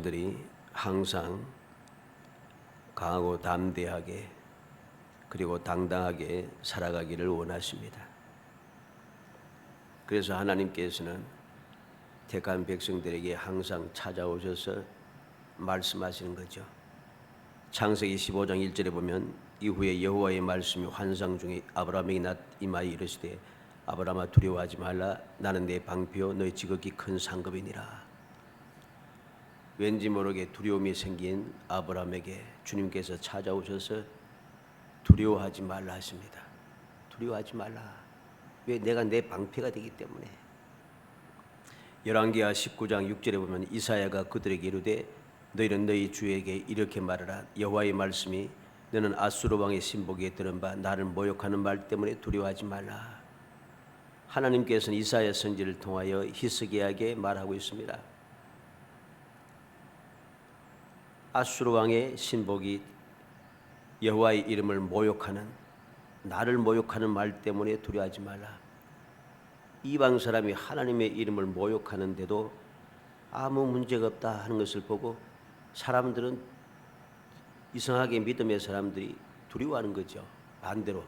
백성들이 항상 강하고 담대하게 그리고 당당하게 살아가기를 원하십니다. 그래서 하나님께서는 택한 백성들에게 항상 찾아오셔서 말씀하시는 거죠. 창세기 15장 1절에 보면 이후에 여호와의 말씀이 환상 중에 아브라함에게 임하여 이르시되 아브라함아 두려워하지 말라 나는 내 방패요 너희 지극히 큰 상급이니라. 왠지 모르게 두려움이 생긴 아브라함에게 주님께서 찾아오셔서 두려워하지 말라 하십니다. 두려워하지 말라. 왜? 내가 내 방패가 되기 때문에. 열왕기하 19장 6절에 보면 이사야가 그들에게 이르되 너희는 너희 주에게 이렇게 말하라. 여호와의 말씀이 너는 아수르 왕의 신복에 들은 바 나를 모욕하는 말 때문에 두려워하지 말라. 하나님께서는 이사야 선지를 통하여 히스기야에게 말하고 있습니다. 아수르 왕의 신복이 여호와의 이름을 모욕하는, 나를 모욕하는 말 때문에 두려워하지 말라. 이방 사람이 하나님의 이름을 모욕하는데도 아무 문제가 없다 하는 것을 보고 사람들은, 이상하게 믿음의 사람들이 두려워하는 거죠. 반대로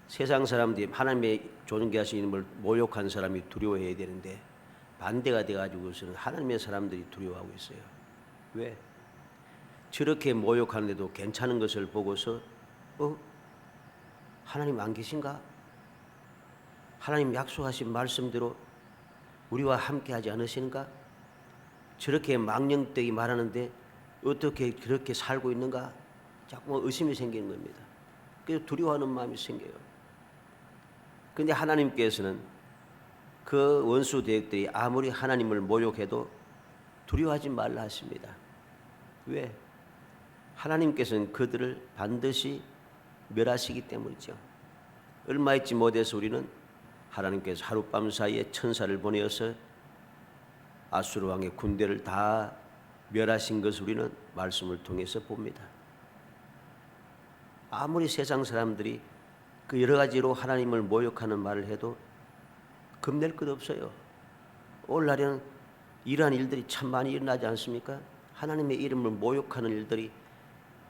세상 사람들이 하나님의 존귀하신 이름을 모욕한 사람이 두려워해야 되는데 반대가 돼가지고서는 하나님의 사람들이 두려워하고 있어요. 왜? 저렇게 모욕하는데도 괜찮은 것을 보고서 하나님 안 계신가? 하나님 약속하신 말씀대로 우리와 함께 하지 않으시는가? 저렇게 망령되게 말하는데 어떻게 그렇게 살고 있는가? 자꾸 의심이 생기는 겁니다. 그래서 두려워하는 마음이 생겨요. 그런데 하나님께서는 그 원수 대적들이 아무리 하나님을 모욕해도 두려워하지 말라 하십니다. 왜? 하나님께서는 그들을 반드시 멸하시기 때문이죠. 얼마 있지 못해서 우리는 하나님께서 하룻밤 사이에 천사를 보내어서 아수르 왕의 군대를 다 멸하신 것을 우리는 말씀을 통해서 봅니다. 아무리 세상 사람들이 그 여러 가지로 하나님을 모욕하는 말을 해도 겁낼 것 없어요. 오늘날에는 이러한 일들이 참 많이 일어나지 않습니까? 하나님의 이름을 모욕하는 일들이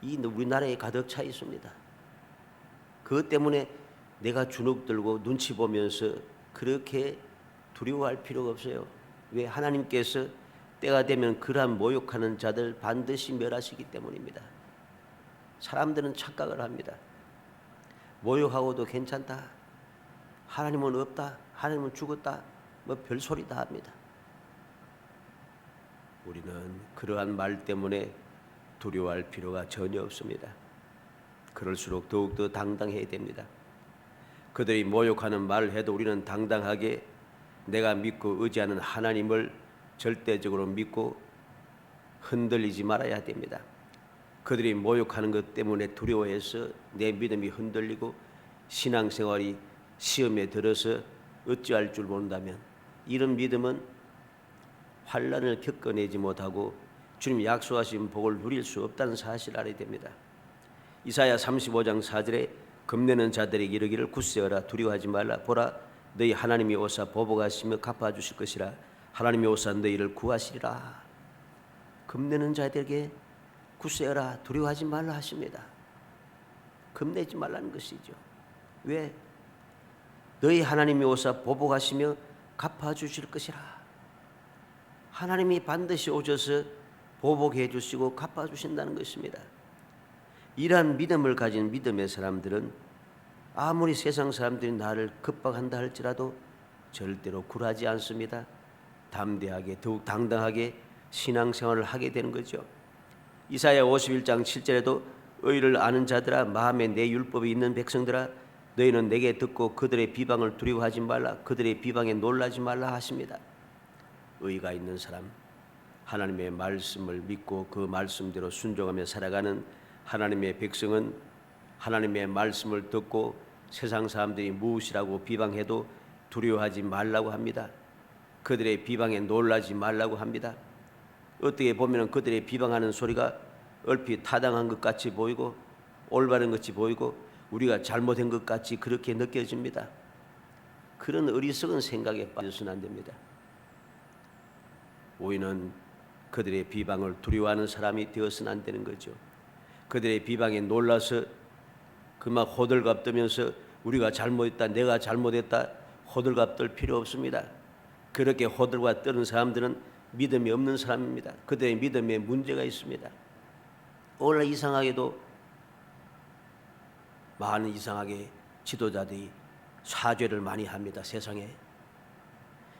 이 우리나라에 가득 차 있습니다. 그것 때문에 내가 주눅 들고 눈치 보면서 그렇게 두려워할 필요가 없어요. 왜? 하나님께서 때가 되면 그러한 모욕하는 자들 반드시 멸하시기 때문입니다. 사람들은 착각을 합니다. 모욕하고도 괜찮다, 하나님은 없다, 하나님은 죽었다, 뭐 별소리 다 합니다. 우리는 그러한 말 때문에 두려워할 필요가 전혀 없습니다. 그럴수록 더욱더 당당해야 됩니다. 그들이 모욕하는 말을 해도 우리는 당당하게 내가 믿고 의지하는 하나님을 절대적으로 믿고 흔들리지 말아야 됩니다. 그들이 모욕하는 것 때문에 두려워해서 내 믿음이 흔들리고 신앙생활이 시험에 들어서 어찌할 줄 모른다면 이런 믿음은 환난을 겪어내지 못하고 주님 약속하신 복을 누릴 수 없다는 사실을 알아야 됩니다. 이사야 35장 4절에 겁내는 자들에게 이르기를 굳세어라 두려워하지 말라 보라 너희 하나님이 오사 보복하시며 갚아주실 것이라 하나님이 오사 너희를 구하시리라. 겁내는 자들에게 굳세어라 두려워하지 말라 하십니다. 겁내지 말라는 것이죠. 왜? 너희 하나님이 오사 보복하시며 갚아주실 것이라. 하나님이 반드시 오셔서 보복해 주시고 갚아주신다는 것입니다. 이러한 믿음을 가진 믿음의 사람들은 아무리 세상 사람들이 나를 겁박한다 할지라도 절대로 굴하지 않습니다. 담대하게 더욱 당당하게 신앙생활을 하게 되는 거죠. 이사야 51장 7절에도 의를 아는 자들아 마음에 내 율법이 있는 백성들아 너희는 내게 듣고 그들의 비방을 두려워하지 말라 그들의 비방에 놀라지 말라 하십니다. 의가 있는 사람, 하나님의 말씀을 믿고 그 말씀대로 순종하며 살아가는 하나님의 백성은 하나님의 말씀을 듣고 세상 사람들이 무엇이라고 비방해도 두려워하지 말라고 합니다. 그들의 비방에 놀라지 말라고 합니다. 어떻게 보면 그들의 비방하는 소리가 얼핏 타당한 것 같이 보이고 올바른 것이 보이고 우리가 잘못한 것 같이 그렇게 느껴집니다. 그런 어리석은 생각에 빠져서는 안 됩니다. 우리는 그들의 비방을 두려워하는 사람이 되어서는 안 되는 거죠. 그들의 비방에 놀라서 그만 호들갑 떠면서 우리가 잘못했다, 내가 잘못했다 호들갑 떨 필요 없습니다. 그렇게 호들갑 떠는 사람들은 믿음이 없는 사람입니다. 그들의 믿음에 문제가 있습니다. 오늘 이상하게도 많은 이상하게 지도자들이 사죄를 많이 합니다.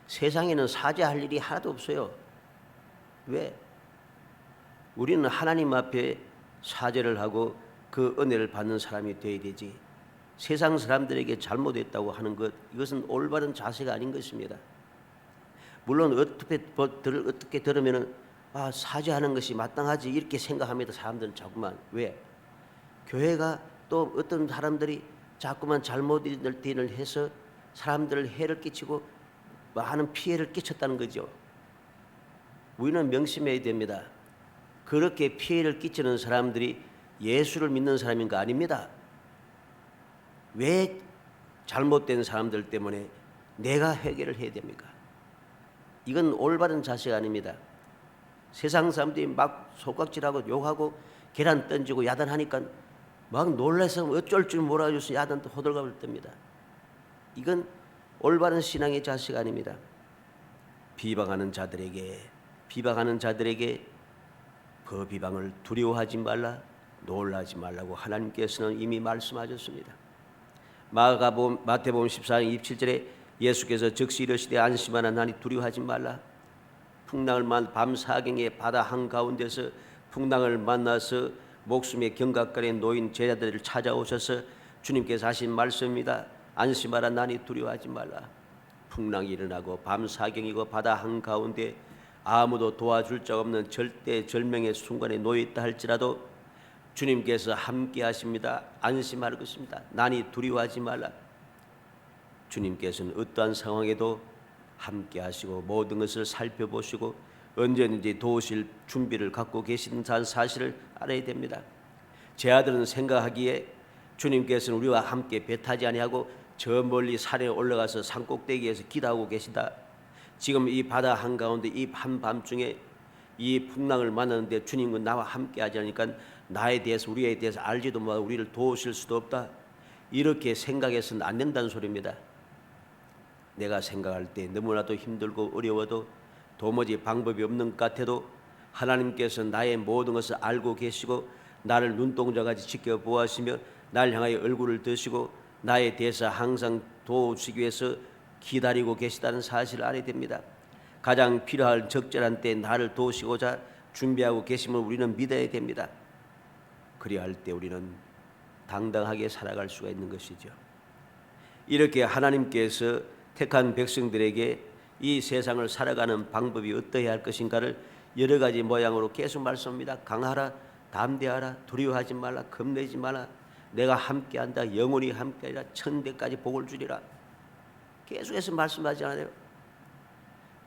세상에는 사죄할 일이 하나도 없어요. 왜? 우리는 하나님 앞에 사죄를 하고 그 은혜를 받는 사람이 되어야 되지, 세상 사람들에게 잘못했다고 하는 것, 이것은 올바른 자세가 아닌 것입니다. 물론 어떻게 들으면 사죄하는 것이 마땅하지 이렇게 생각합니다. 사람들은 자꾸만. 왜? 교회가 또 어떤 사람들이 자꾸만 잘못된 일을 해서 사람들을 해를 끼치고 많은 피해를 끼쳤다는 거죠. 우리는 명심해야 됩니다. 그렇게 피해를 끼치는 사람들이 예수를 믿는 사람인가? 아닙니다. 왜 잘못된 사람들 때문에 내가 해결을 해야 됩니까? 이건 올바른 자세가 아닙니다. 세상 사람들이 막 속각질하고 욕하고 계란 던지고 야단하니까 막 놀라서 어쩔 줄 몰라줘서 야단 또 호들갑을 뜹니다. 이건 올바른 신앙의 자세가 아닙니다. 비방하는 자들에게 그 비방을 두려워하지 말라, 놀라지 말라고 하나님께서는 이미 말씀하셨습니다. 마태복음 14장 27절에 예수께서 즉시 이르시되 안심하라, 나니 두려워하지 말라. 밤 사경에 바다 한가운데서 풍랑을 만나서 목숨의 경각거리에 놓인 제자들을 찾아오셔서 주님께서 하신 말씀입니다. 안심하라, 나니 두려워하지 말라. 풍랑이 일어나고 밤 사경이고 바다 한가운데 아무도 도와줄 자 없는 절대절명의 순간에 놓여있다 할지라도 주님께서 함께 하십니다. 안심할 것입니다. 나니 두려워하지 말라. 주님께서는 어떠한 상황에도 함께 하시고 모든 것을 살펴보시고 언제든지 도우실 준비를 갖고 계신 사실을 알아야 됩니다. 제 아들은 생각하기에 주님께서는 우리와 함께 배 타지 아니하고 저 멀리 산에 올라가서 산꼭대기에서 기도하고 계시다. 지금 이 바다 한가운데 이 한밤중에 이 풍랑을 만나는데 주님은 나와 함께 하지 않으니까 나에 대해서 우리에 대해서 알지도 못하고 우리를 도우실 수도 없다. 이렇게 생각해서는 안 된다는 소리입니다. 내가 생각할 때 너무나도 힘들고 어려워도 도무지 방법이 없는 것 같아도 하나님께서 나의 모든 것을 알고 계시고 나를 눈동자같이 지켜보시며 날 향하여 얼굴을 드시고 나에 대해서 항상 도우시기 위해서 기다리고 계시다는 사실을 알아야 됩니다. 가장 필요할 적절한 때 나를 도우시고자 준비하고 계심을 우리는 믿어야 됩니다. 그래야 할 때 우리는 당당하게 살아갈 수가 있는 것이죠. 이렇게 하나님께서 택한 백성들에게 이 세상을 살아가는 방법이 어떠해야 할 것인가를 여러 가지 모양으로 계속 말씀합니다. 강하라, 담대하라, 두려워하지 말라, 겁내지 말라, 내가 함께한다, 영원히 함께하리라, 천대까지 복을 주리라. 계속해서 말씀하지 않아요?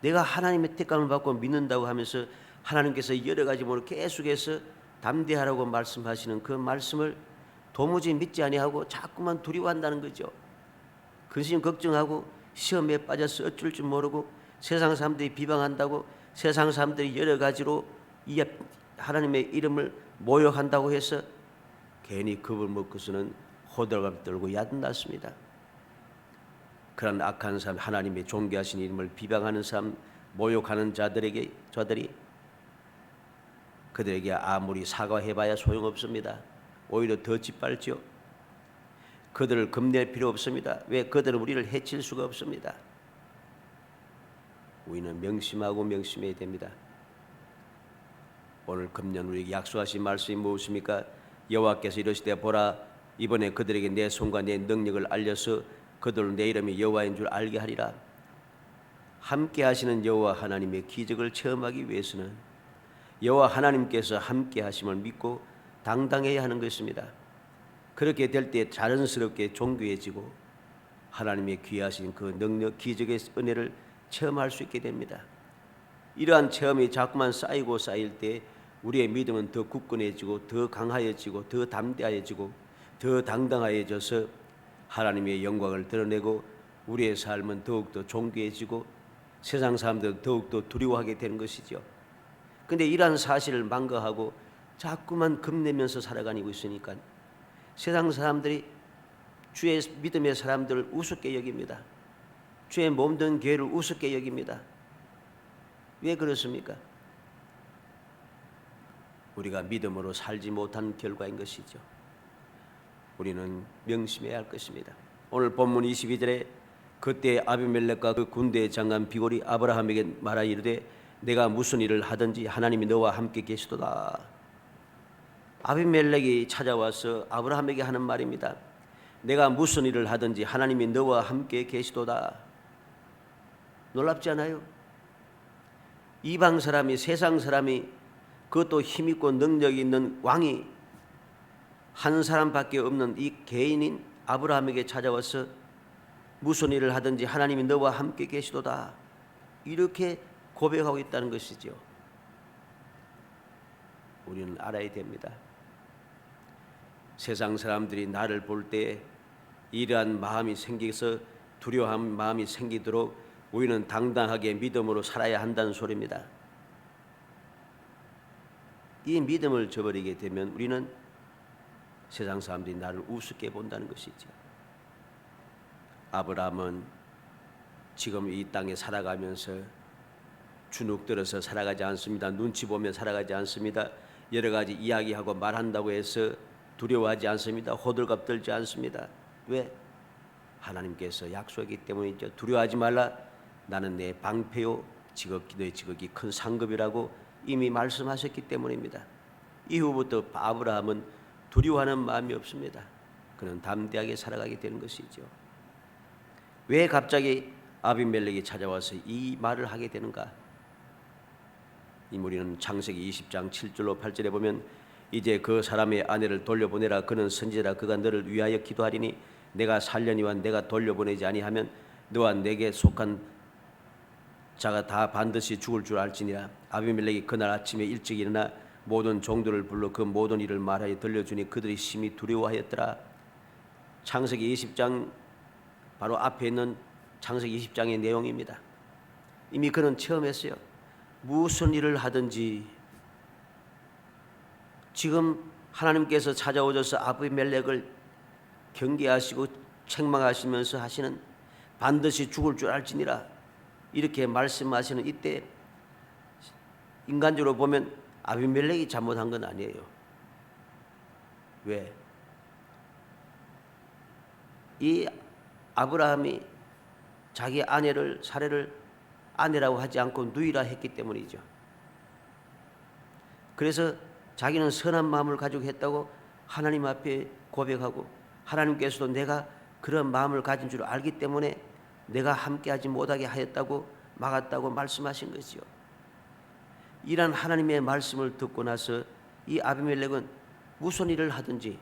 내가 하나님의 택감을 받고 믿는다고 하면서 하나님께서 여러 가지 모로 계속해서 담대하라고 말씀하시는 그 말씀을 도무지 믿지 아니하고 자꾸만 두려워한다는 거죠. 근심 걱정하고 시험에 빠져서 어쩔 줄 모르고 세상 사람들이 비방한다고, 세상 사람들이 여러 가지로 이 하나님의 이름을 모욕한다고 해서 괜히 겁을 먹고서는 호들갑 떨고 야단났습니다. 그런 악한 사람, 하나님의 존귀하신 이름을 비방하는 사람, 모욕하는 자들이 그들에게 아무리 사과해봐야 소용없습니다. 오히려 더 짓밟죠. 그들을 겁낼 필요 없습니다. 왜? 그들은 우리를 해칠 수가 없습니다. 우리는 명심하고 명심해야 됩니다. 오늘 금년 우리에게 약속하신 말씀이 무엇입니까? 여호와께서 이르시되 보라, 이번에 그들에게 내 손과 내 능력을 알려서 그들은 내 이름이 여호와인 줄 알게 하리라. 함께 하시는 여호와 하나님의 기적을 체험하기 위해서는 여호와 하나님께서 함께 하심을 믿고 당당해야 하는 것입니다. 그렇게 될 때 자연스럽게 존귀해지고 하나님의 귀하신 그 능력, 기적의 은혜를 체험할 수 있게 됩니다. 이러한 체험이 자꾸만 쌓이고 쌓일 때 우리의 믿음은 더 굳건해지고 더 강하여지고 더 담대해지고 더 당당해져서 하나님의 영광을 드러내고 우리의 삶은 더욱더 존귀해지고 세상 사람들은 더욱더 두려워하게 되는 것이죠. 근데 이러한 사실을 망각하고 자꾸만 겁내면서 살아가고 있으니까 세상 사람들이 주의 믿음의 사람들을 우습게 여깁니다. 주의 몸된 교회를 우습게 여깁니다. 왜 그렇습니까? 우리가 믿음으로 살지 못한 결과인 것이죠. 우리는 명심해야 할 것입니다. 오늘 본문 22절에 그때 아비멜렉과 그 군대의 장관 비골이 아브라함에게 말하 이르되 내가 무슨 일을 하든지 하나님이 너와 함께 계시도다. 아비멜렉이 찾아와서 아브라함에게 하는 말입니다. 내가 무슨 일을 하든지 하나님이 너와 함께 계시도다. 놀랍지 않아요? 이방 사람이, 세상 사람이, 그것도 힘있고 능력이 있는 왕이 한 사람밖에 없는 이 개인인 아브라함에게 찾아와서 무슨 일을 하든지 하나님이 너와 함께 계시도다, 이렇게 고백하고 있다는 것이죠. 우리는 알아야 됩니다. 세상 사람들이 나를 볼 때 이러한 마음이 생겨서 두려워한 마음이 생기도록 우리는 당당하게 믿음으로 살아야 한다는 소리입니다. 이 믿음을 저버리게 되면 우리는 세상 사람들이 나를 우습게 본다는 것이죠. 아브라함은 지금 이 땅에 살아가면서 주눅들어서 살아가지 않습니다. 눈치 보며 살아가지 않습니다. 여러 가지 이야기하고 말한다고 해서 두려워하지 않습니다. 호들갑 떨지 않습니다. 왜? 하나님께서 약속했기 때문이죠. 두려워하지 말라. 나는 내 방패요 지극히 너의 지극히 큰 상급이라고 이미 말씀하셨기 때문입니다. 이후부터 아브라함은 두려워하는 마음이 없습니다. 그는 담대하게 살아가게 되는 것이죠. 왜 갑자기 아비멜렉이 찾아와서 이 말을 하게 되는가? 이 우리는 창세기 20장 7절로 8절에 보면 이제 그 사람의 아내를 돌려보내라. 그는 선지자라. 그가 너를 위하여 기도하리니 내가 살려니와 내가 돌려보내지 아니하면 너와 내게 속한 자가 다 반드시 죽을 줄 알지니라. 아비멜렉이 그날 아침에 일찍 일어나 모든 종들을 불러 그 모든 일을 말하여 들려주니 그들이 심히 두려워하였더라. 창세기 20장 바로 앞에 있는 창세기 20장의 내용입니다. 이미 그는 처음 했어요. 무슨 일을 하든지 지금 하나님께서 찾아오셔서 아비멜렉을 경계하시고 책망하시면서 하시는 반드시 죽을 줄 알지니라 이렇게 말씀하시는 이때 인간적으로 보면 아비멜렉이 잘못한 건 아니에요. 왜? 이 아브라함이 자기 아내를 사례를 아내라고 하지 않고 누이라 했기 때문이죠. 그래서 자기는 선한 마음을 가지고 했다고 하나님 앞에 고백하고 하나님께서도 내가 그런 마음을 가진 줄 알기 때문에 내가 함께하지 못하게 하였다고 막았다고 말씀하신 거지요. 이런 하나님의 말씀을 듣고 나서 이 아비멜렉은 무슨 일을 하든지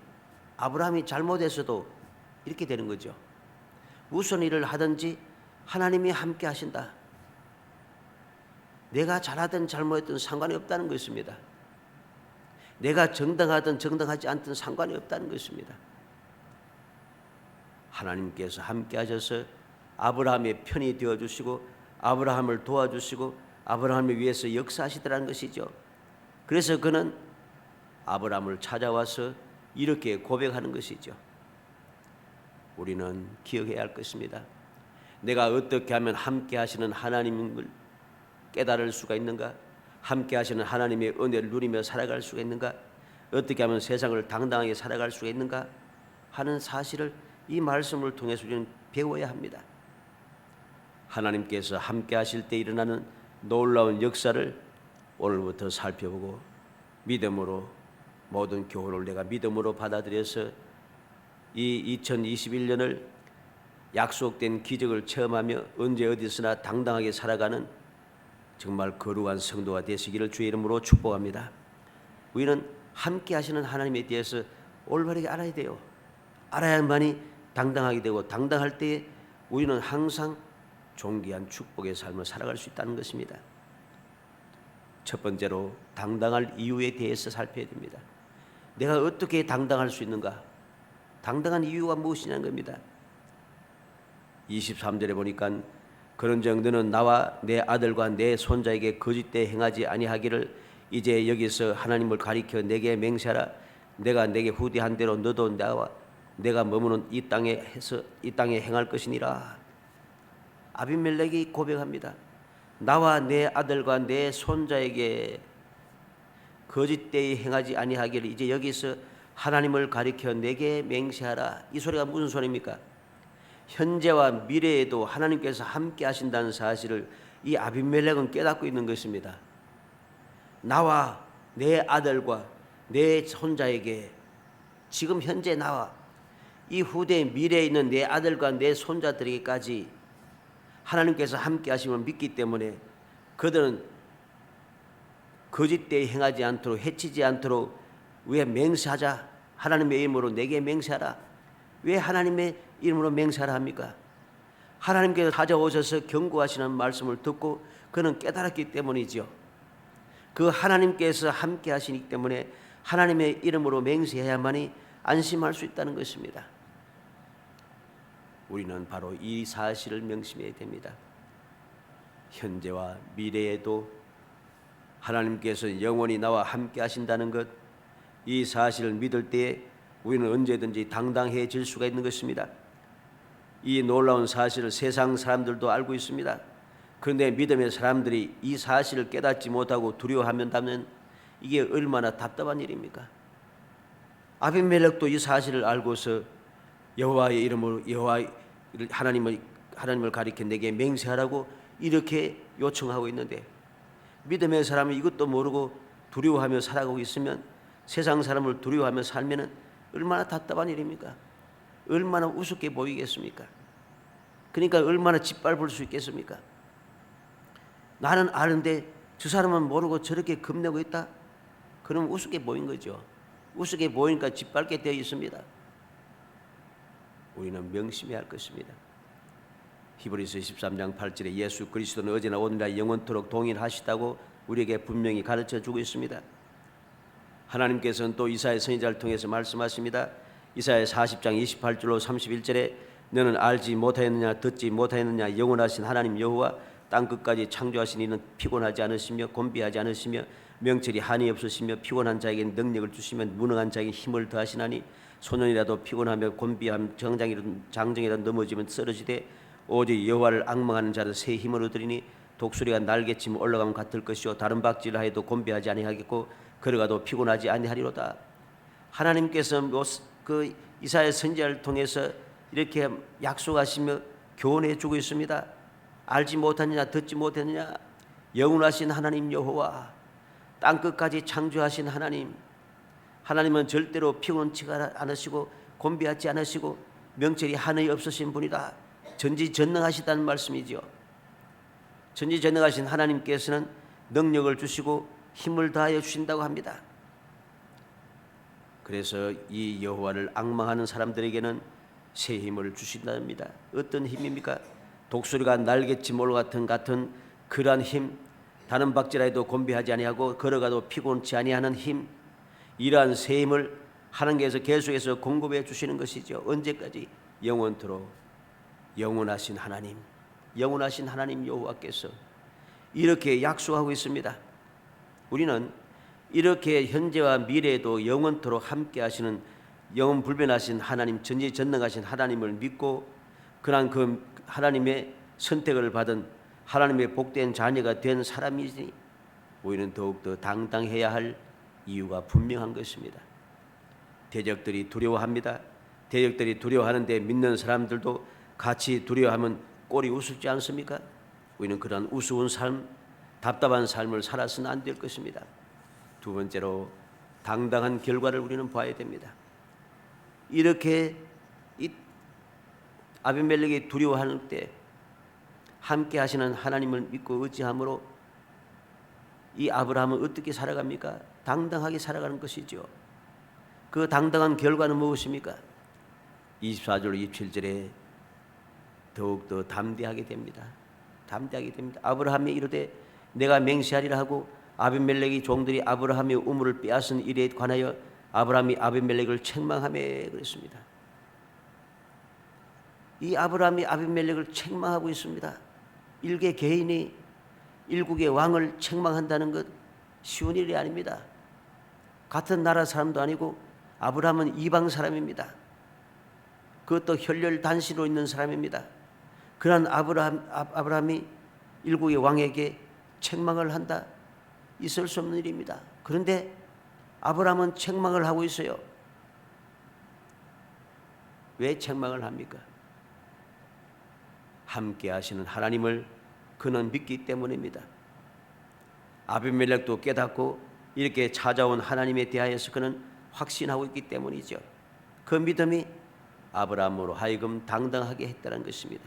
아브라함이 잘못했어도 이렇게 되는 거죠. 무슨 일을 하든지 하나님이 함께 하신다. 내가 잘하든 잘못했든 상관이 없다는 것입니다. 내가 정당하든 정당하지 않든 상관이 없다는 것입니다. 하나님께서 함께 하셔서 아브라함의 편이 되어주시고 아브라함을 도와주시고 아브라함을 위해서 역사하시더라는 것이죠. 그래서 그는 아브라함을 찾아와서 이렇게 고백하는 것이죠. 우리는 기억해야 할 것입니다. 내가 어떻게 하면 함께 하시는 하나님을 깨달을 수가 있는가? 함께 하시는 하나님의 은혜를 누리며 살아갈 수가 있는가? 어떻게 하면 세상을 당당하게 살아갈 수가 있는가? 하는 사실을 이 말씀을 통해서 우리는 배워야 합니다. 하나님께서 함께 하실 때 일어나는 놀라운 역사를 오늘부터 살펴보고 믿음으로 모든 교훈을 내가 믿음으로 받아들여서 이 2021년을 약속된 기적을 체험하며 언제 어디서나 당당하게 살아가는 정말 거룩한 성도가 되시기를 주의 이름으로 축복합니다. 우리는 함께 하시는 하나님에 대해서 올바르게 알아야 돼요. 알아야만이 당당하게 되고 당당할 때에 우리는 항상 존귀한 축복의 삶을 살아갈 수 있다는 것입니다. 첫 번째로 당당할 이유에 대해서 살펴야 됩니다. 내가 어떻게 당당할 수 있는가? 당당한 이유가 무엇이냐는 겁니다. 23절에 보니까 그런즉 너는 나와 내 아들과 내 손자에게 거짓되 행하지 아니하기를 이제 여기서 하나님을 가리켜 내게 맹세하라. 내가 내게 후대한 대로 너도 나와 내가 머무는 이 땅에 행할 것이니라. 아비멜렉이 고백합니다. 나와 내 아들과 내 손자에게 거짓되이 행하지 아니하기를 이제 여기서 하나님을 가리켜 내게 맹세하라. 이 소리가 무슨 소리입니까? 현재와 미래에도 하나님께서 함께 하신다는 사실을 이 아비멜렉은 깨닫고 있는 것입니다. 나와 내 아들과 내 손자에게, 지금 현재 나와 이 후대 미래에 있는 내 아들과 내 손자들에게까지 하나님께서 함께 하심을 믿기 때문에 그들은 거짓되이 행하지 않도록, 해치지 않도록 왜 맹세하자. 하나님의 이름으로 내게 맹세하라. 왜 하나님의 이름으로 맹세하라 합니까? 하나님께서 찾아오셔서 경고하시는 말씀을 듣고 그는 깨달았기 때문이죠. 그 하나님께서 함께 하시기 때문에 하나님의 이름으로 맹세해야만이 안심할 수 있다는 것입니다. 우리는 바로 이 사실을 명심해야 됩니다. 현재와 미래에도 하나님께서 영원히 나와 함께 하신다는 것, 이 사실을 믿을 때에 우리는 언제든지 당당해질 수가 있는 것입니다. 이 놀라운 사실을 세상 사람들도 알고 있습니다. 그런데 믿음의 사람들이 이 사실을 깨닫지 못하고 두려워한다면 이게 얼마나 답답한 일입니까? 아비멜렉도 이 사실을 알고서 여호와의 이름으로 하나님을 가리켜 내게 맹세하라고 이렇게 요청하고 있는데, 믿음의 사람이 이것도 모르고 두려워하며 살아가고 있으면, 세상 사람을 두려워하며 살면 얼마나 답답한 일입니까? 얼마나 우습게 보이겠습니까? 그러니까 얼마나 짓밟을 수 있겠습니까? 나는 아는데 저 사람은 모르고 저렇게 겁내고 있다? 그럼 우습게 보인 거죠. 우습게 보이니까 짓밟게 되어 있습니다. 우리는 명심해야 할 것입니다. 히브리서 13장 8절에 예수 그리스도는 어제나 오늘날 영원토록 동일하시다고 우리에게 분명히 가르쳐주고 있습니다. 하나님께서는 또 이사야 선지자를 통해서 말씀하십니다. 이사야 40장 28절로 31절에 너는 알지 못하였느냐 듣지 못하였느냐 영원하신 하나님 여호와 땅 끝까지 창조하신 이는 피곤하지 않으시며 곤비하지 않으시며 명철이 한이 없으시며 피곤한 자에게 능력을 주시며 무능한 자에게 힘을 더하시나니 소년이라도 피곤하며 곤비하며 장정이라도 넘어지면 쓰러지되 오직 여호와를 앙망하는 자는 새 힘을 얻으리니 독수리가 날개치며 올라가면 같을 것이요 다른 박질을 하여도 곤비하지 아니하겠고 걸어가도 피곤하지 아니하리로다. 하나님께서 그 이사야 선지자를 통해서 이렇게 약속하시며 교훈해 주고 있습니다. 알지 못하느냐 듣지 못했느냐 영원하신 하나님 여호와 땅끝까지 창조하신 하나님, 하나님은 절대로 피곤치가 않으시고 곤비하지 않으시고 명철이 한이 없으신 분이다. 전지전능하시다는 말씀이죠. 전지전능하신 하나님께서는 능력을 주시고 힘을 다하여 주신다고 합니다. 그래서 이 여호와를 앙망하는 사람들에게는 새 힘을 주신답니다. 어떤 힘입니까? 독수리가 날개치몰 같은 그러한 힘, 다른 박질하여도 곤비하지 아니하고 걸어가도 피곤치 아니하는 힘, 이러한 새 힘을 하나님께서 계속해서 공급해 주시는 것이죠. 언제까지? 영원토록. 영원하신 하나님, 영원하신 하나님 여호와께서 이렇게 약속하고 있습니다. 우리는 이렇게 현재와 미래에도 영원토록 함께 하시는 영원불변하신 하나님, 전지전능하신 하나님을 믿고 그런 그 하나님의 선택을 받은 하나님의 복된 자녀가 된 사람이니 우리는 더욱더 당당해야 할 이유가 분명한 것입니다. 대적들이 두려워합니다. 대적들이 두려워하는데 믿는 사람들도 같이 두려워하면 꼴이 우습지 않습니까? 우리는 그런 우스운 삶, 답답한 삶을 살아서는 안 될 것입니다. 두 번째로 당당한 결과를 우리는 봐야 됩니다. 이렇게 이 아비멜렉이 두려워하는 때 함께 하시는 하나님을 믿고 의지함으로 이 아브라함은 어떻게 살아갑니까? 당당하게 살아가는 것이죠. 그 당당한 결과는 무엇입니까? 24절 27절에 더욱더 담대하게 됩니다. 담대하게 됩니다. 아브라함이 이르되 내가 맹세하리라 하고 아비멜렉의 종들이 아브라함의 우물을 빼앗은 일에 관하여 아브라함이 아비멜렉을 책망하며 그랬습니다. 이 아브라함이 아비멜렉을 책망하고 있습니다. 일개 개인이 일국의 왕을 책망한다는 것, 쉬운 일이 아닙니다. 같은 나라 사람도 아니고 아브라함은 이방 사람입니다. 그것도 혈혈단신으로 있는 사람입니다. 그러한 아브라함이 일국의 왕에게 책망을 한다? 있을 수 없는 일입니다. 그런데 아브라함은 책망을 하고 있어요. 왜 책망을 합니까? 함께 하시는 하나님을 그는 믿기 때문입니다. 아비멜렉도 깨닫고 이렇게 찾아온 하나님에 대하여서 그는 확신하고 있기 때문이죠. 그 믿음이 아브라함으로 하여금 당당하게 했다는 것입니다.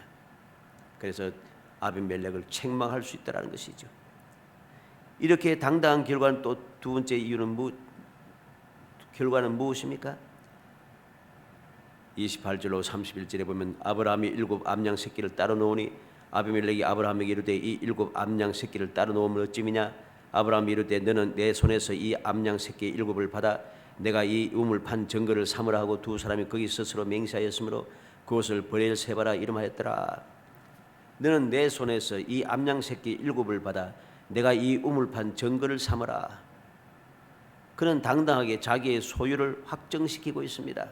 그래서 아비멜렉을 책망할 수 있다는 것이죠. 이렇게 당당한 결과는 또 두 번째 이유는 결과는 무엇입니까? 28절로 31절에 보면 아브라함이 7 암양 새끼를 따로 놓으니 아비멜렉이 아브라함에게 이르되 이 7 암양 새끼를 따로 놓으면 어찌미냐? 아브라함이 이르되 너는 내 손에서 이 암양 새끼 7을 받아 내가 이 우물 판 정거를 삼으라 하고 두 사람이 거기 스스로 맹세하였으므로 그것을 브엘세바라 이름하였더라. 너는 내 손에서 이 암양 새끼 7을 받아 내가 이 우물판 정거를 삼으라. 그는 당당하게 자기의 소유를 확정시키고 있습니다.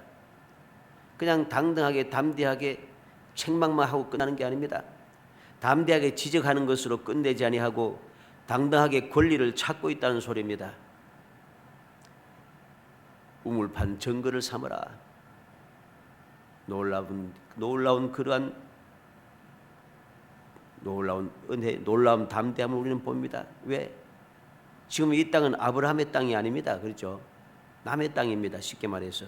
그냥 당당하게 담대하게 책망만 하고 끝나는 게 아닙니다. 담대하게 지적하는 것으로 끝내지 아니하고 당당하게 권리를 찾고 있다는 소리입니다. 우물판 정거를 삼으라. 놀라운 그러한 놀라운 은혜, 놀라운 담대함을 우리는 봅니다. 왜? 지금 이 땅은 아브라함의 땅이 아닙니다. 그렇죠? 남의 땅입니다. 쉽게 말해서.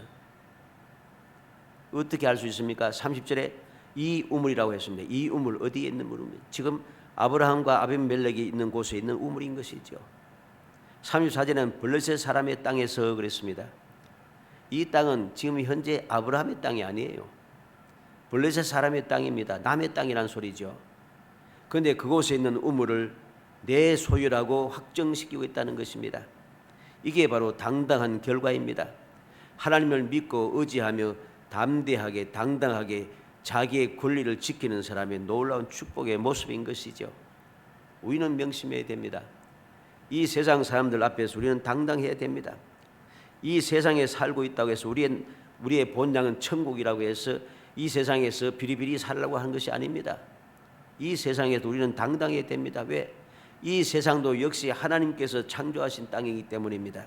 어떻게 알 수 있습니까? 30절에 이 우물이라고 했습니다. 이 우물 어디에 있는 우물입니까? 지금 아브라함과 아비멜렉이 있는 곳에 있는 우물인 것이죠. 34절에는 블레셋 사람의 땅에서 그랬습니다. 이 땅은 지금 현재 아브라함의 땅이 아니에요. 블레셋 사람의 땅입니다. 남의 땅이란 소리죠. 그런데 그곳에 있는 우물을 내 소유라고 확정시키고 있다는 것입니다. 이게 바로 당당한 결과입니다. 하나님을 믿고 의지하며 담대하게 당당하게 자기의 권리를 지키는 사람의 놀라운 축복의 모습인 것이죠. 우리는 명심해야 됩니다. 이 세상 사람들 앞에서 우리는 당당해야 됩니다. 이 세상에 살고 있다고 해서 우리의 본향은 천국이라고 해서 이 세상에서 비리비리 살라고 하는 것이 아닙니다. 이 세상에도 우리는 당당해야 됩니다. 왜? 이 세상도 역시 하나님께서 창조하신 땅이기 때문입니다.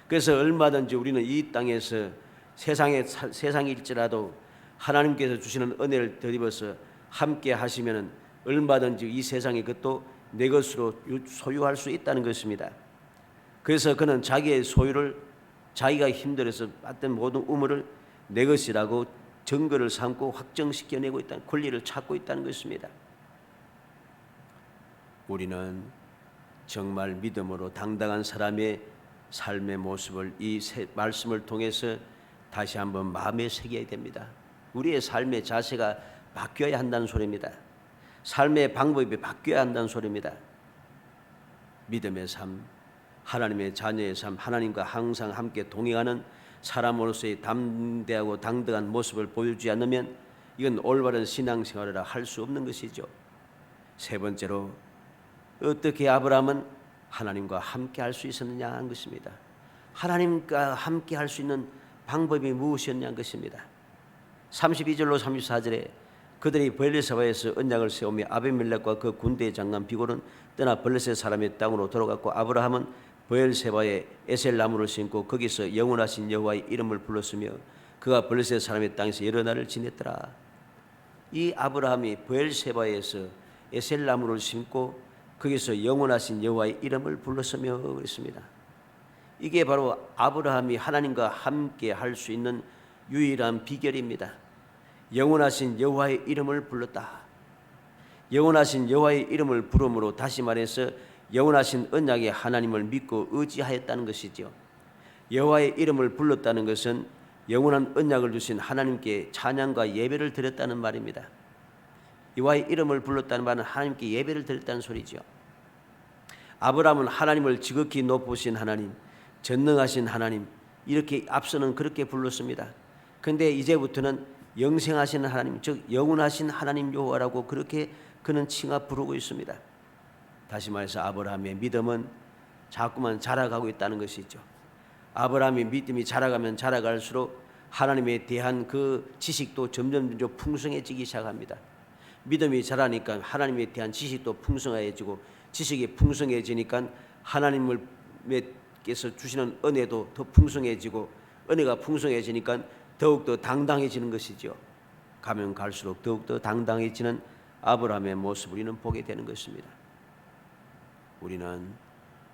그래서 얼마든지 우리는 이 땅에서 세상일지라도 하나님께서 주시는 은혜를 덧입어서 함께 하시면 얼마든지 이 세상의 것도 내 것으로 소유할 수 있다는 것입니다. 그래서 그는 자기의 소유를 자기가 힘들어서 받던 모든 우물을 내 것이라고 증거를 삼고 확정시켜내고 있다는 권리를 찾고 있다는 것입니다. 우리는 정말 믿음으로 당당한 사람의 삶의 모습을 이 말씀을 통해서 다시 한번 마음에 새겨야 됩니다. 우리의 삶의 자세가 바뀌어야 한다는 소리입니다. 삶의 방법이 바뀌어야 한다는 소리입니다. 믿음의 삶, 하나님의 자녀의 삶, 하나님과 항상 함께 동행하는 사람으로서의 담대하고 당당한 모습을 보여주지 않으면 이건 올바른 신앙생활이라 할 수 없는 것이죠. 세 번째로 어떻게 아브라함은 하나님과 함께 할 수 있었느냐 하는 것입니다. 하나님과 함께 할 수 있는 방법이 무엇이었냐는 것입니다. 32절로 34절에 그들이 브엘세바에서 언약을 세우며 아비멜렉과 그 군대의 장관 비골은 떠나 블레셋 사람의 땅으로 돌아갔고 아브라함은 브엘세바에 에셀나무를 심고 거기서 영원하신 여호와의 이름을 불렀으며 그가 블레셋 사람의 땅에서 여러 날을 지냈더라. 이 아브라함이 브엘세바에서 에셀나무를 심고 거기서 영원하신 여호와의 이름을 불렀으며 그랬습니다. 이게 바로 아브라함이 하나님과 함께 할 수 있는 유일한 비결입니다. 영원하신 여호와의 이름을 불렀다. 영원하신 여호와의 이름을 부름으로 다시 말해서 영원하신 언약의 하나님을 믿고 의지하였다는 것이죠. 여호와의 이름을 불렀다는 것은 영원한 언약을 주신 하나님께 찬양과 예배를 드렸다는 말입니다. 여호와의 이름을 불렀다는 말은 하나님께 예배를 드렸다는 소리죠. 아브라함은 하나님을 지극히 높으신 하나님, 전능하신 하나님 이렇게 앞서는 그렇게 불렀습니다. 그런데 이제부터는 영생하신 하나님, 즉 영원하신 하나님 여호와라고 그렇게 그는 칭하 부르고 있습니다. 다시 말해서 아브라함의 믿음은 자꾸만 자라가고 있다는 것이죠. 아브라함이 믿음이 자라가면 자라갈수록 하나님에 대한 그 지식도 점점 풍성해지기 시작합니다. 믿음이 자라니까 하나님에 대한 지식도 풍성해지고, 지식이 풍성해지니까 하나님께서 주시는 은혜도 더 풍성해지고, 은혜가 풍성해지니까 더욱더 당당해지는 것이죠. 가면 갈수록 더욱더 당당해지는 아브라함의 모습을 우리는 보게 되는 것입니다. 우리는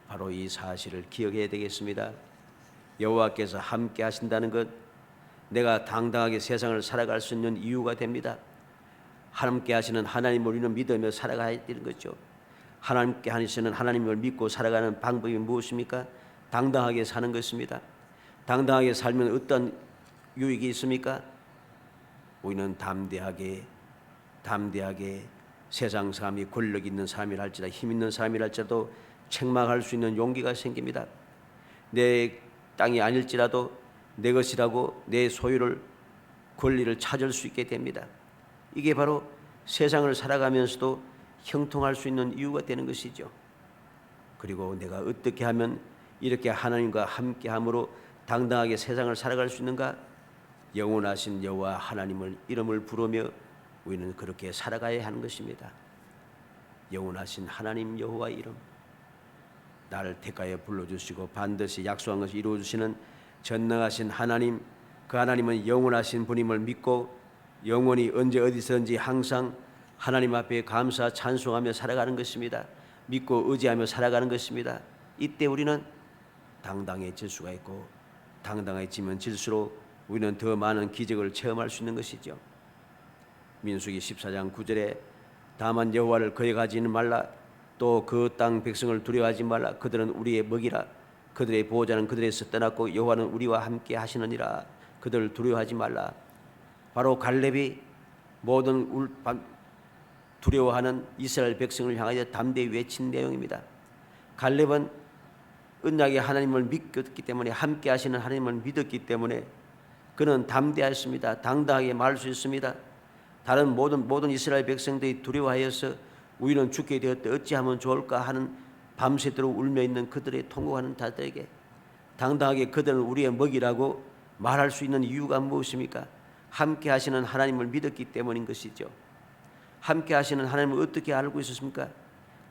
바로 이 사실을 기억해야 되겠습니다. 여호와께서 함께 하신다는 것, 내가 당당하게 세상을 살아갈 수 있는 이유가 됩니다. 함께 하시는 하나님을 우리는 믿으며 살아가야 되는 거죠. 하나님께 하시는 하나님을 믿고 살아가는 방법이 무엇입니까? 당당하게 사는 것입니다. 당당하게 살면 어떤 유익이 있습니까? 우리는 담대하게 세상 사람이 권력 있는 사람이랄지라 힘 있는 사람이랄지라도 책망할 수 있는 용기가 생깁니다. 내 땅이 아닐지라도 내 것이라고 내 소유를, 권리를 찾을 수 있게 됩니다. 이게 바로 세상을 살아가면서도 형통할 수 있는 이유가 되는 것이죠. 그리고 내가 어떻게 하면 이렇게 하나님과 함께함으로 당당하게 세상을 살아갈 수 있는가? 영원하신 여호와 하나님을 이름을 부르며 우리는 그렇게 살아가야 하는 것입니다. 영원하신 하나님 여호와 이름, 나를 택하여 불러주시고 반드시 약속한 것을 이루어주시는 전능하신 하나님, 그 하나님은 영원하신 분임을 믿고 영원히 언제 어디서든지 항상 하나님 앞에 감사 찬송하며 살아가는 것입니다. 믿고 의지하며 살아가는 것입니다. 이때 우리는 당당해질 수가 있고, 당당해지면 질수록 우리는 더 많은 기적을 체험할 수 있는 것이죠. 민수기 14장 9절에 다만 여호와를 거역하지는 말라, 또 그 땅 백성을 두려워하지 말라. 그들은 우리의 먹이라. 그들의 보호자는 그들에서 떠났고 여호와는 우리와 함께 하시느니라. 그들을 두려워하지 말라. 바로 갈렙이 모든 두려워하는 이스라엘 백성을 향하여 담대히 외친 내용입니다. 갈렙은 언약의 하나님을 믿었기 때문에, 함께 하시는 하나님을 믿었기 때문에 그는 담대했습니다. 당당하게 말할 수 있습니다. 다른 모든 이스라엘 백성들이 두려워하여서 우리는 죽게 되었다, 어찌하면 좋을까 하는 밤새도록 울며 있는 그들의 통곡하는 자들에게 당당하게 그들은 우리의 먹이라고 말할 수 있는 이유가 무엇입니까? 함께 하시는 하나님을 믿었기 때문인 것이죠. 함께 하시는 하나님을 어떻게 알고 있었습니까?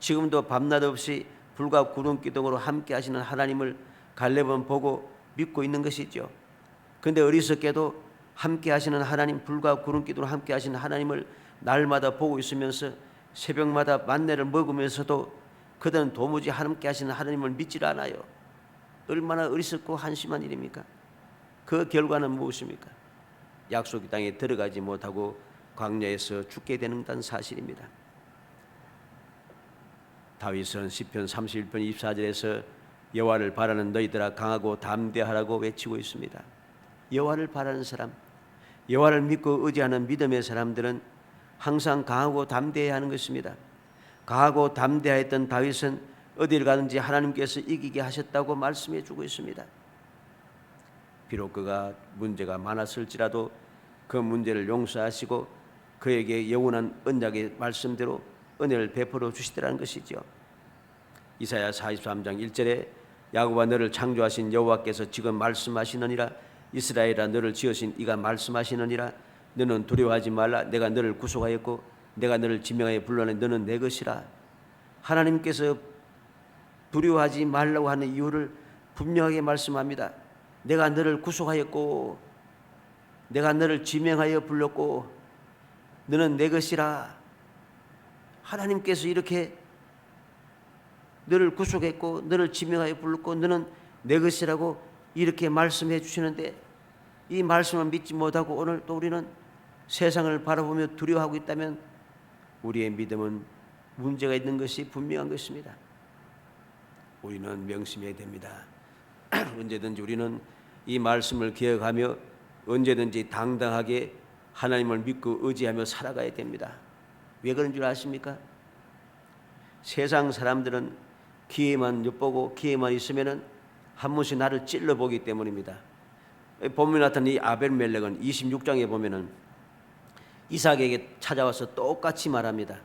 지금도 밤낮 없이 불과 구름 기둥으로 함께 하시는 하나님을 갈렙은 보고 믿고 있는 것이죠. 그런데 어리석게도 함께 하시는 하나님, 불과 구름 기둥으로 함께 하시는 하나님을 날마다 보고 있으면서 새벽마다 만나를 먹으면서도 그들은 도무지 함께 하시는 하나님을 믿질 않아요. 얼마나 어리석고 한심한 일입니까? 그 결과는 무엇입니까? 약속의 땅에 들어가지 못하고 광야에서 죽게 되는 사실입니다. 다윗은 시편 31편 24절에서 여호와를 바라는 너희들아 강하고 담대하라고 외치고 있습니다. 여호와를 바라는 사람, 여호와를 믿고 의지하는 믿음의 사람들은 항상 강하고 담대해야 하는 것입니다. 강하고 담대하였던 다윗은 어디를 가든지 하나님께서 이기게 하셨다고 말씀해 주고 있습니다. 비록 그가 문제가 많았을지라도 그 문제를 용서하시고 그에게 영원한 언약의 말씀대로 은혜를 베풀어 주시더라는 것이죠. 이사야 43장 1절에 야곱아 너를 창조하신 여호와께서 지금 말씀하시느니라. 이스라엘아 너를 지으신 이가 말씀하시느니라. 너는 두려워하지 말라. 내가 너를 구속하였고 내가 너를 지명하여 불러내 너는 내 것이라. 하나님께서 두려워하지 말라고 하는 이유를 분명하게 말씀합니다. 내가 너를 구속하였고 내가 너를 지명하여 불렀고 너는 내 것이라. 하나님께서 이렇게 너를 구속했고 너를 지명하여 불렀고 너는 내 것이라고 이렇게 말씀해 주시는데, 이 말씀을 믿지 못하고 오늘 또 우리는 세상을 바라보며 두려워하고 있다면 우리의 믿음은 문제가 있는 것이 분명한 것입니다. 우리는 명심해야 됩니다. 언제든지 우리는 이 말씀을 기억하며 언제든지 당당하게 하나님을 믿고 의지하며 살아가야 됩니다. 왜 그런 줄 아십니까? 세상 사람들은 기회만 엿보고 기회만 있으면은 한 번씩 나를 찔러보기 때문입니다. 본문에 나타난 이 아벨멜렉은 26장에 보면은 이삭에게 찾아와서 똑같이 말합니다.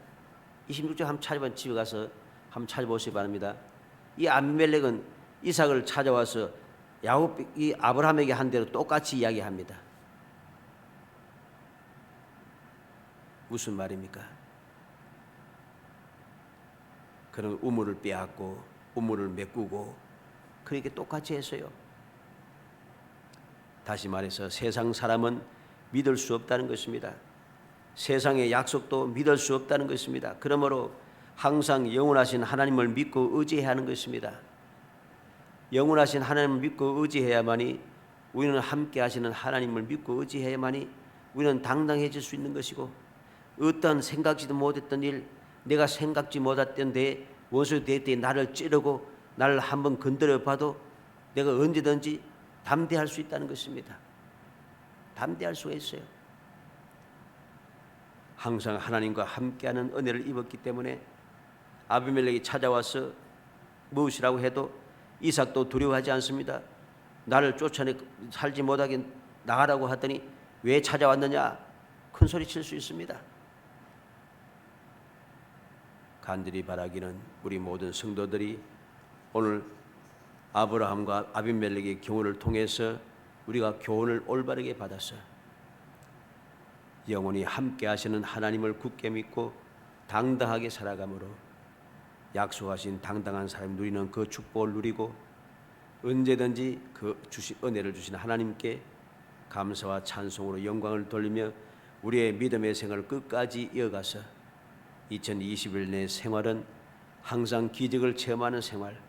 26장 한번 찾아보면 집에 가서 한번 찾아보시기 바랍니다. 이 아비멜렉은 이삭을 찾아와서 이 아브라함에게 한 대로 똑같이 이야기합니다. 무슨 말입니까? 그는 우물을 빼앗고 우물을 메꾸고 그렇게 똑같이 했어요. 다시 말해서 세상 사람은 믿을 수 없다는 것입니다. 세상의 약속도 믿을 수 없다는 것입니다. 그러므로 항상 영원하신 하나님을 믿고 의지해야 하는 것입니다. 영원하신 하나님을 믿고 의지해야만이, 우리는 함께 하시는 하나님을 믿고 의지해야만이 우리는 당당해질 수 있는 것이고, 어떤 생각지도 못했던 일, 내가 생각지 못했던 데 원수 대때 나를 찌르고 나를 한번 건드려 봐도 내가 언제든지 담대할 수 있다는 것입니다. 담대할 수가 있어요. 항상 하나님과 함께하는 은혜를 입었기 때문에 아비멜렉이 찾아와서 무엇이라고 해도 이삭도 두려워하지 않습니다. 나를 쫓아내 살지 못하게 나가라고 하더니 왜 찾아왔느냐 큰 소리 칠 수 있습니다. 간절히 바라기는 우리 모든 성도들이 오늘 아브라함과 아비멜렉의 교훈을 통해서 우리가 교훈을 올바르게 받아서 영원히 함께 하시는 하나님을 굳게 믿고 당당하게 살아감으로 약속하신 당당한 사람이 누리는 그 축복을 누리고 언제든지 그 은혜를 주신 하나님께 감사와 찬송으로 영광을 돌리며 우리의 믿음의 생활을 끝까지 이어가서 2021년의 생활은 항상 기적을 체험하는 생활,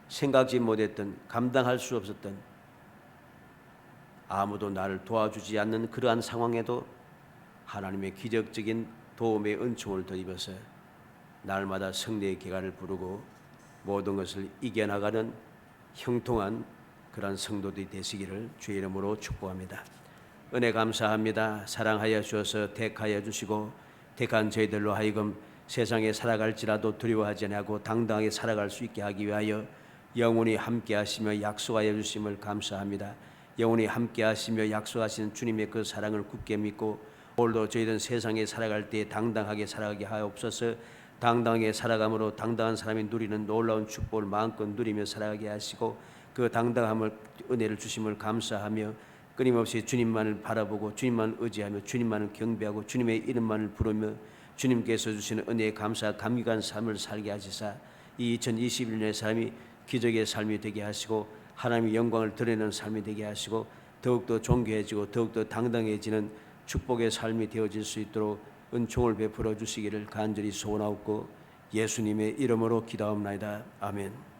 생각지 못했던, 감당할 수 없었던, 아무도 나를 도와주지 않는 그러한 상황에도 하나님의 기적적인 도움의 은총을 덧입어서 날마다 승리의 기가를 부르고 모든 것을 이겨나가는 형통한 그런 성도들이 되시기를 주의 이름으로 축복합니다. 은혜 감사합니다. 사랑하여 주셔서 택하여 주시고 택한 저희들로 하여금 세상에 살아갈지라도 두려워하지 않고 당당하게 살아갈 수 있게 하기 위하여 영원히 함께 하시며 약속하여 주심을 감사합니다. 영원히 함께 하시며 약속하시는 주님의 그 사랑을 굳게 믿고 오늘도 저희들은 세상에 살아갈 때 당당하게 살아가게 하옵소서. 당당하게 살아감으로 당당한 사람이 누리는 놀라운 축복을 마음껏 누리며 살아가게 하시고 그 당당함을 은혜를 주심을 감사하며 끊임없이 주님만을 바라보고 주님만을 의지하며 주님만을 경배하고 주님의 이름만을 부르며 주님께서 주시는 은혜에 감사 감격한 삶을 살게 하시사 이 2021년의 삶이 기적의 삶이 되게 하시고 하나님의 영광을 드러내는 삶이 되게 하시고 더욱더 존귀해지고 더욱더 당당해지는 축복의 삶이 되어질 수 있도록 은총을 베풀어 주시기를 간절히 소원하옵고 예수님의 이름으로 기도하옵나이다. 아멘.